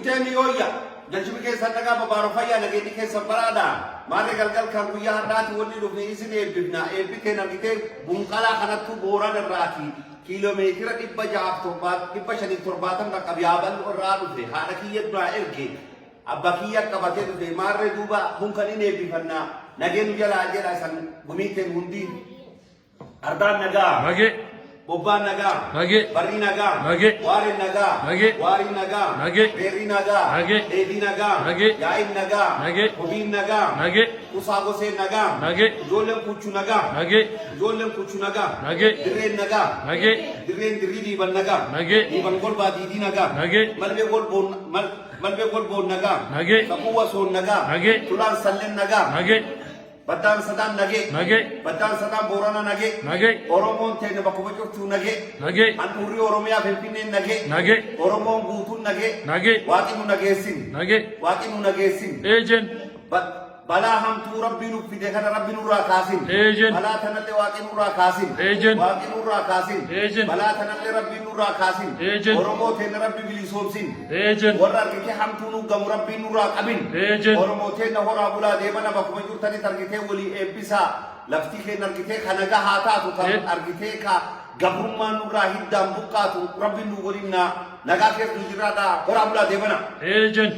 Inteni yoya. Jalchumi keessa nagaa babaarofayyaa nageenya keessa baraadha. Maarree galgal kan guyyaa har'aati wanni dhufne isin eebbifna. Eebbi keenya bitee bunqalaa kanattu booraan irraati. Kiiloomeetira 570 dhaqqabe yaabal irraa dhufe. Haadha kiyya duraa erge. Abba kiyya qabatee dhufe. Maarree duuba bunkan inni eebbifanna. Nageenyu jalaa jedha san gumiiteen hundi. Ardaan nagaa. Mage. Bobbaan nagaa. Mage. Barri nagaa. Mage. Waariin nagaa. Mage. Waariin nagaa. Mage. Beerri nagaa. Mage. Dheedhii nagaa. Mage. Yaa'iin nagaa. Mage. Hobiin nagaa. Mage. Kusaa goseen nagaa. Mage. Ijoolleen kuchuu nagaa. Mage. Ijoolleen kuchuu nagaa. Mage. Dirreen nagaa. Mage. Dirreen dirrii diiban nagaa. Mage. Diiban golbaa diidii nagaa. Mage. Malbee golboon nagaa. Mage. Saphuu wasoon nagaa. Mage. Tulaan salleen nagaa. Mage. Baddaan sadaan nagee. Mage. Baddaan sadaan boorana nagee. Mage. Oromoon teenya bakka bocortuu nagee. Mage. Handhuurri Oromiyaa Finfinneen nagee. Nage. Oromoon guutuun nagee. Nage. Waaqni nu nageessin. Nage. Waaqni nu nageessin. Ejen. Balaa hamtuu rabbii nuuf fide kana rabbi nurraa kaasin. Ejen. Balaa tanallee waaqni nurraa kaasin. Ejen. Waaqni nurraa kaasin. Ejen. Balaa tanallee rabbi nurraa kaasin. Ejen. Oromoo teenya rabbi bilisoomsin. Ejen. Warra argitee hamtuu nu gamu rabbi nurraa qabin. Ejen. Oromoo teenya horaa bulaa deemana bakkuma jirtanitti argitee walii eebbisaa. Lafti keenya argitee ka nagaa haa taatu kan argitee ka gabrummaan nurraa hiddaan buqqaatu rabbi nu waliin nagaa keessa jiraadhaa horaa bulaa deemana. Ejen.